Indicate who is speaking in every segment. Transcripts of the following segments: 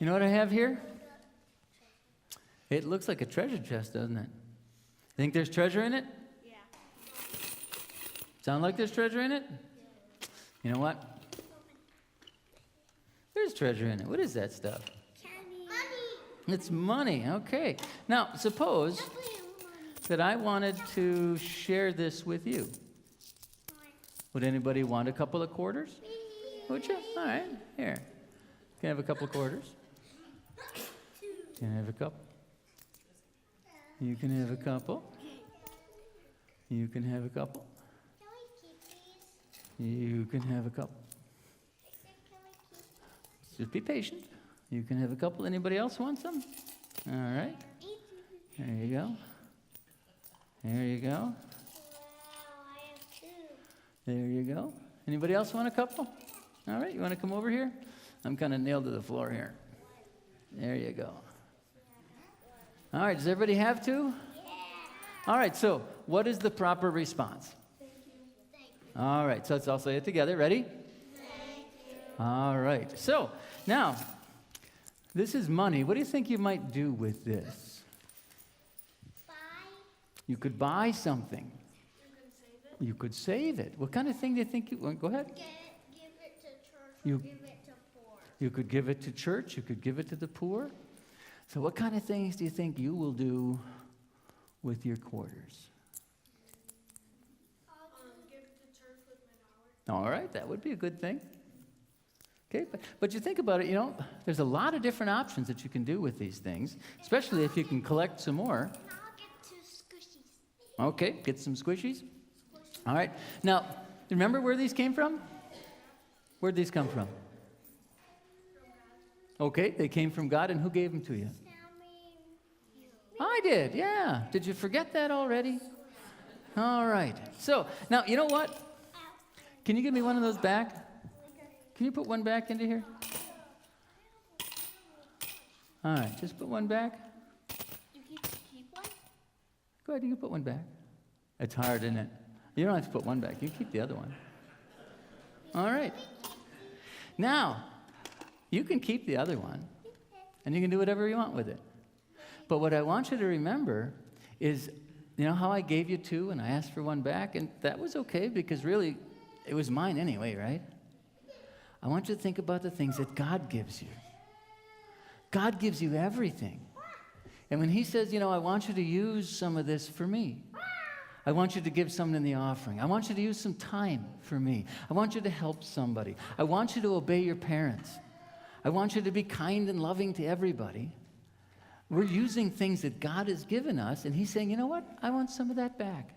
Speaker 1: You know what I have here? It looks like a treasure chest, doesn't it? Think there's treasure in it?
Speaker 2: Yeah.
Speaker 1: Sound like there's treasure in it? You know what? There's treasure in it. What is that stuff?
Speaker 2: Money.
Speaker 1: It's money. Okay. Now, suppose that I wanted to share this with you. Would anybody want a couple of quarters? Would you? All right. Here. Can I have a couple of quarters? Can I have a couple? You can have a couple. You can have a couple. You can have a couple. Just be patient. You can have a couple. Anybody else want some? All right. There you go. There you go. There you go. Anybody else want a couple? All right. You want to come over here? I'm kind of nailed to the floor here. There you go. All right. Does everybody have to? All right. So what is the proper response? All right. So let's all say it together. Ready? All right. So now, this is money. What do you think you might do with this?
Speaker 2: Buy.
Speaker 1: You could buy something. You could save it. What kind of thing do you think you want? Go ahead.
Speaker 2: Give it to church.
Speaker 1: You-
Speaker 2: Give it to poor.
Speaker 1: You could give it to church. You could give it to the poor. So what kind of things do you think you will do with your quarters?
Speaker 2: Give it to church with my dollar.
Speaker 1: All right, that would be a good thing. Okay, but you think about it, you know, there's a lot of different options that you can do with these things, especially if you can collect some more.
Speaker 2: Now I'll get two squishies.
Speaker 1: Okay, get some squishies. All right. Now, remember where these came from? Where'd these come from? Okay, they came from God, and who gave them to you? I did, yeah. Did you forget that already? All right. So, now, you know what? Can you give me one of those back? Can you put one back into here? All right, just put one back.
Speaker 2: You keep one?
Speaker 1: Go ahead, you can put one back. It's hard, isn't it? You don't have to put one back. You can keep the other one. All right. Now, you can keep the other one, and you can do whatever you want with it. But what I want you to remember is, you know how I gave you two and I asked for one back? And that was okay because really, it was mine anyway, right? I want you to think about the things that God gives you. God gives you everything. And when he says, you know, I want you to use some of this for me. I want you to give some in the offering. I want you to use some time for me. I want you to help somebody. I want you to obey your parents. I want you to be kind and loving to everybody. We're using things that God has given us, and he's saying, you know what? I want some of that back.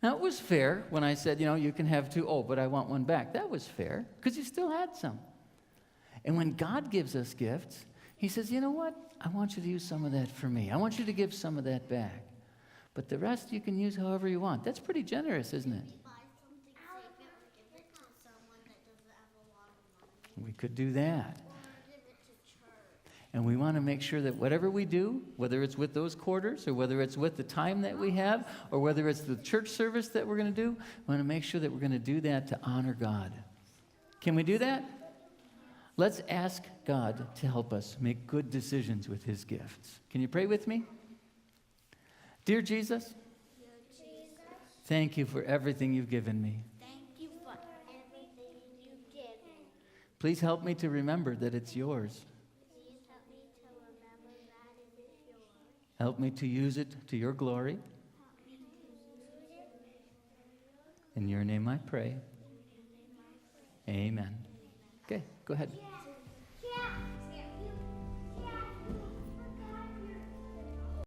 Speaker 1: Now, it was fair when I said, you know, you can have two. Oh, but I want one back. That was fair, because you still had some. And when God gives us gifts, he says, you know what? I want you to use some of that for me. I want you to give some of that back. But the rest you can use however you want. That's pretty generous, isn't it?
Speaker 2: Buy something, save it, or give it to someone that doesn't have a lot of money.
Speaker 1: We could do that.
Speaker 2: Or give it to church.
Speaker 1: And we want to make sure that whatever we do, whether it's with those quarters or whether it's with the time that we have or whether it's the church service that we're going to do, we want to make sure that we're going to do that to honor God. Can we do that? Let's ask God to help us make good decisions with his gifts. Can you pray with me? Dear Jesus, thank you for everything you've given me.
Speaker 2: Thank you for everything you give me.
Speaker 1: Please help me to remember that it's yours.
Speaker 2: Please help me to remember that it is yours.
Speaker 1: Help me to use it to your glory.
Speaker 2: Help me to use it.
Speaker 1: In your name I pray. Amen. Okay, go ahead.
Speaker 2: Yeah.